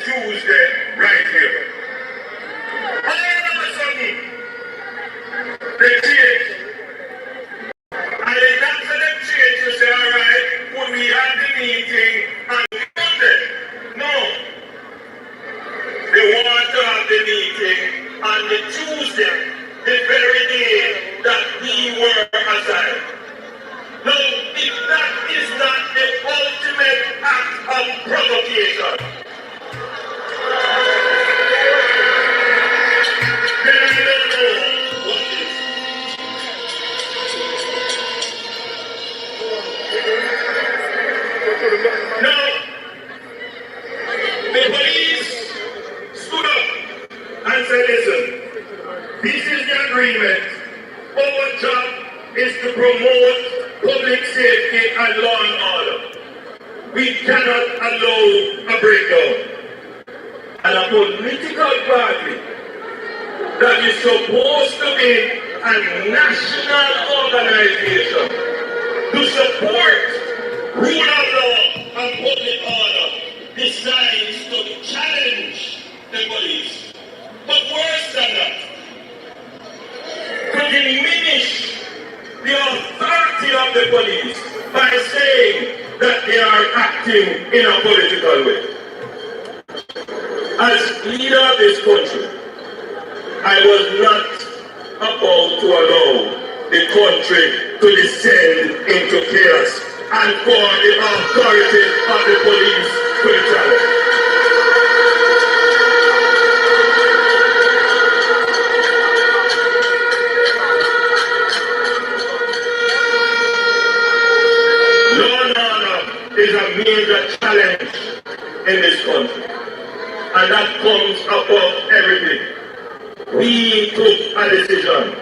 Tuesday right here. All of a sudden, they change. And then after them change, you say, all right, could we have the meeting on Monday? No. They want to have the meeting on the Tuesday, the very day that we were assigned. Now, if that is not the ultimate act of provocation, then I don't know what is. Now, the police stood up and said, listen, this is the agreement. Our job is to promote public safety and law and order. We cannot allow a breakdown. And a political party that is supposed to be a national organization to support rule of law and public order decides to challenge the police. But worse than that, to diminish the authority of the police by saying that they are acting in a political way. As leader of this country, I was not about to allow the country to descend into chaos and for the authority of the police to be challenged. Law and order is a major challenge in this country, and that comes above everything. We took a decision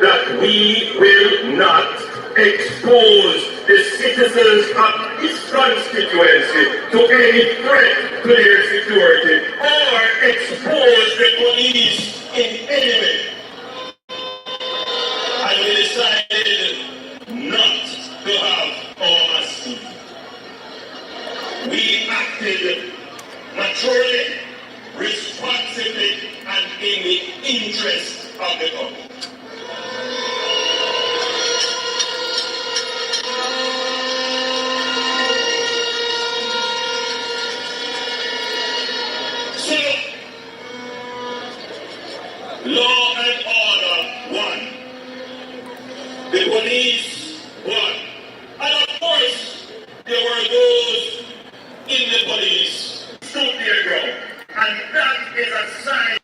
that we will not expose the citizens of this constituency to any threat to their security or expose the police in any way. And we decided not to have our mass meeting. We acted maturely, responsibly, and in the interest of the public. So, law and order won. The police won. And of course, there were those in the police stood their ground. And that is a sign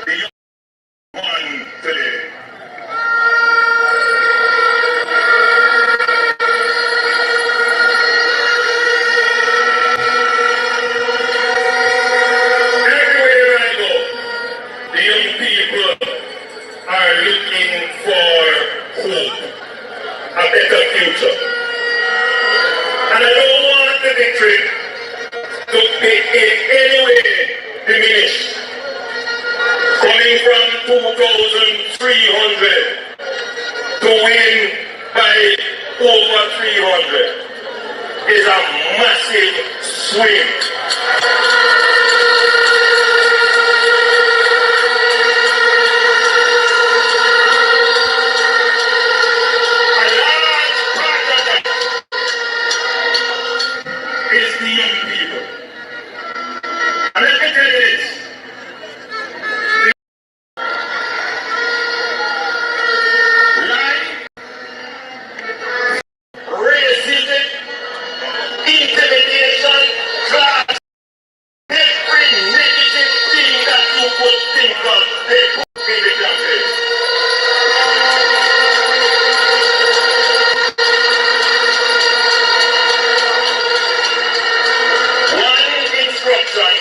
the young one today. Everywhere I go, the young people are looking for hope, a better future. And I don't want the victory to be in any way diminished. Coming from 2,300 to win by over 300 is a massive swing. A large part of that is the young people. And let me tell you this. Lying, racism, intimidation, class, every negative thing that you could think of, they put in the campaign. One instruction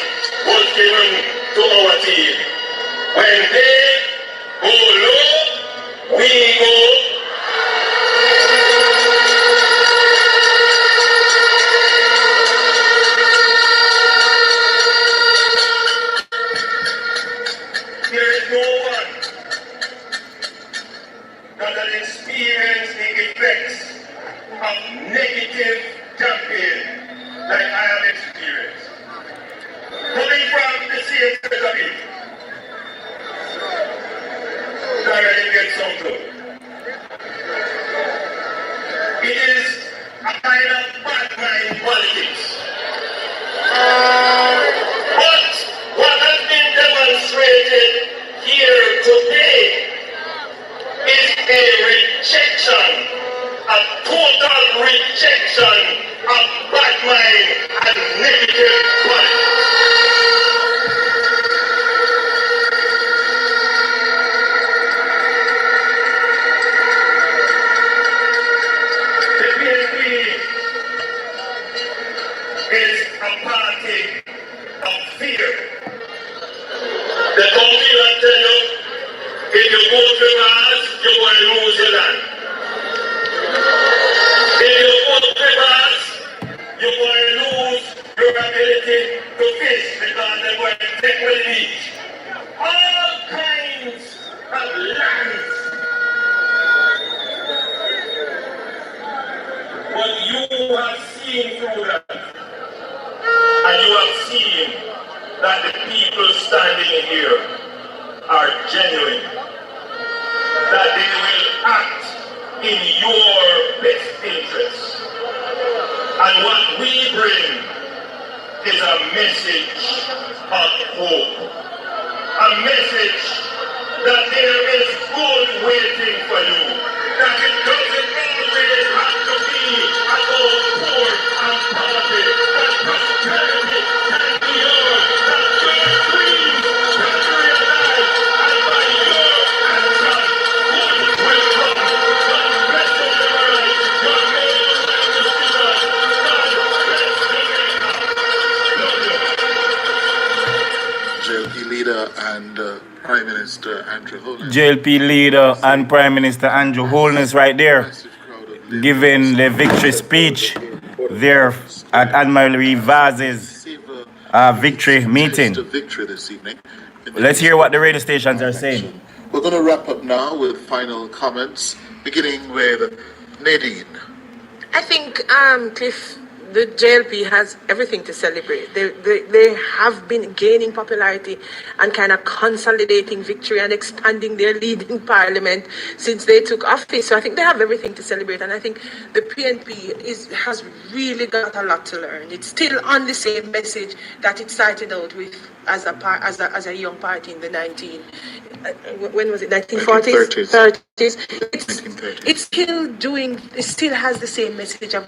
was given to our team. When they go low, we go. There is no one that has experienced the effects of negative campaign like I have experienced. and negative politics. The PNP is a party of fear. The only I tell you, if you go to Mars, you're going to lose your land. If you go to Mars, you're going to lose your ability to fish because they're going to take away the beach. All kinds of lands. But you have seen through that. And you have seen that the people standing here are genuine. That they will act in your best interest. And what we bring is a message of hope. A message that there is good waiting for you. That it doesn't always have to be about poor and poverty. That prosperity can be yours. That your dreams can be realized. And by your action, good will come. God bless you, liberals. Your name is God bless Jamaica. JLP leader and Prime Minister Andrew Holness. JLP leader and Prime Minister Andrew Holness right there, giving the victory speech there at Anne-Marie Vaz's victory meeting. Let's hear what the radio stations are saying. We're going to wrap up now with final comments, beginning with Nadine. I think, Cliff, the JLP has everything to celebrate. They have been gaining popularity and kind of consolidating victory and expanding their lead in Parliament since they took office. So I think they have everything to celebrate. And I think the PNP has really got a lot to learn. It's still on the same message that it started out with as a young party in the 1940s? 30s. It still has the same message of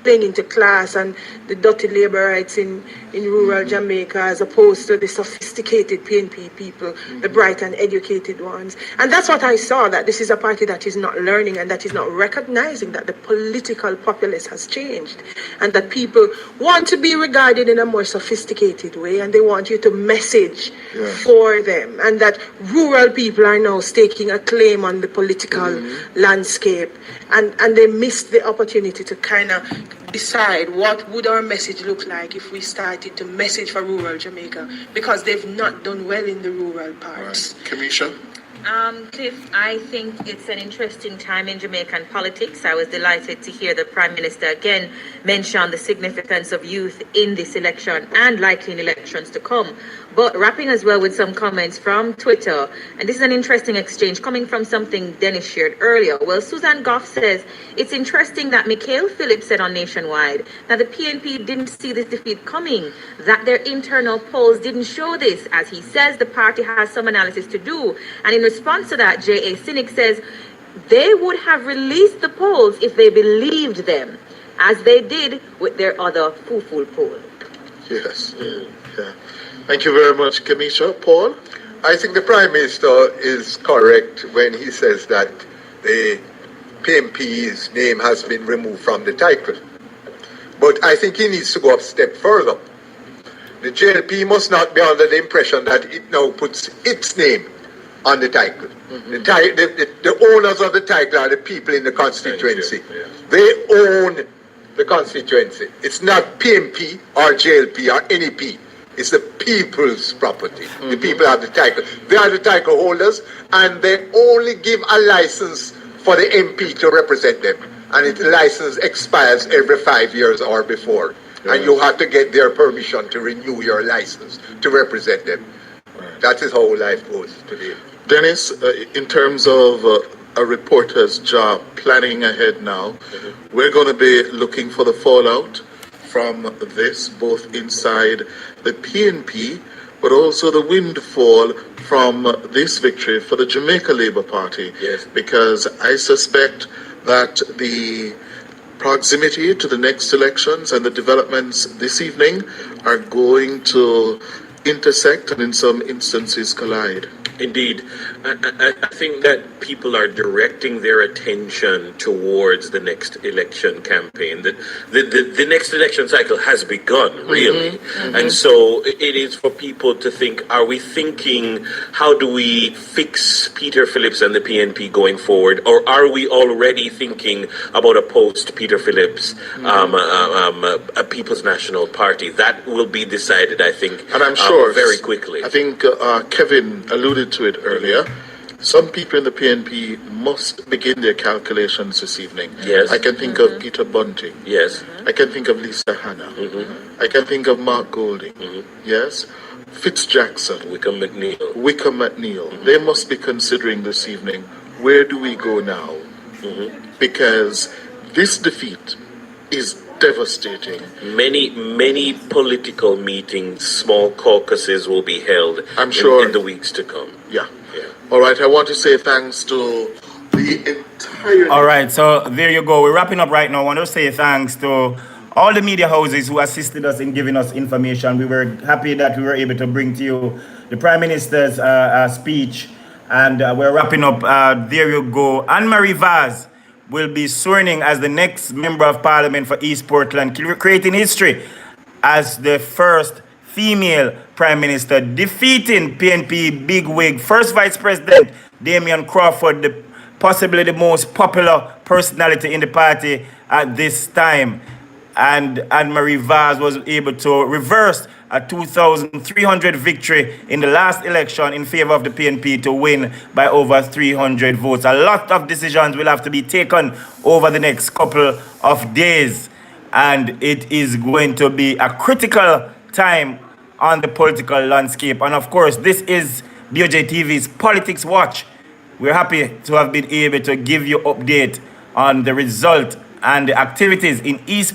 playing into class and the dirty labor rights in rural Jamaica, as opposed to the sophisticated PNP people, the bright and educated ones. And that's what I saw, that this is a party that is not learning and that is not recognizing that the political populace has changed and that people want to be regarded in a more sophisticated way, and they want you to message for them, and that rural people are now staking a claim on the political landscape, and they missed the opportunity to kind of decide what would our message look like if we started to message for rural Jamaica, because they've not done well in the rural parts. Right. Kamisha? Cliff, I think it's an interesting time in Jamaican politics. I was delighted to hear the Prime Minister again mention the significance of youth in this election and likely in elections to come. But wrapping as well with some comments from Twitter, and this is an interesting exchange coming from something Dennis shared earlier. Well, Suzanne Goff says, it's interesting that Mikhail Phillips said on Nationwide that the PNP didn't see this defeat coming, that their internal polls didn't show this. As he says, the party has some analysis to do. And in response to that, J.A. Cynic says they would have released the polls if they believed them, as they did with their other foo-foo poll. Yes. Yeah. Thank you very much, Kamisha. Paul? I think the Prime Minister is correct when he says that the PNP's name has been removed from the title. But I think he needs to go a step further. The JLP must not be under the impression that it now puts its name on the title. The owners of the title are the people in the constituency. They own the constituency. It's not PNP or JLP or NEP. It's the people's property. The people have the title. They are the title holders, and they only give a license for the MP to represent them. And the license expires every 5 years or before. And you have to get their permission to renew your license to represent them. That is how life goes today. Dennis, in terms of a reporter's job, planning ahead now, we're going to be looking for the fallout from this, both inside the PNP, but also the windfall from this victory for the Jamaica Labour Party. Yes. Because I suspect that the proximity to the next elections and the developments this evening are going to intersect and in some instances collide. Indeed. I think that people are directing their attention towards the next election campaign. The next election cycle has begun, really. And so it is for people to think, are we thinking, how do we fix Peter Phillips and the PNP going forward? Or are we already thinking about a post-Peter Phillips, a People's National Party? That will be decided, I think, And I'm sure very quickly. I think Kevin alluded to it earlier. Some people in the PNP must begin their calculations this evening. Yes. I can think of Peter Bunting. Yes. I can think of Lisa Hanna. I can think of Mark Golding. Yes. Fitz Jackson. Wickham McNeil. They must be considering this evening, where do we go now? Because this defeat is devastating. Many political meetings, small caucuses will be held I'm sure in the weeks to come. Yeah. All right. I want to say thanks to the entire. All right, so there you go. We're wrapping up right now. I want to say thanks to all the media houses who assisted us in giving us information. We were happy that we were able to bring to you the Prime Minister's speech. And we're wrapping up. There you go. Anne-Marie Vaz will be sworn in as the next Member of Parliament for East Portland, creating history as the first female Prime Minister, defeating PNP bigwig First Vice President Damian Crawford, possibly the most popular personality in the party at this time. And Anne-Marie Vaz was able to reverse a 2,300 victory in the last election in favor of the PNP to win by over 300 votes. A lot of decisions will have to be taken over the next couple of days. And it is going to be a critical time on the political landscape. And of course, this is BOJTV's Politics Watch. We're happy to have been able to give you update on the result and the activities in East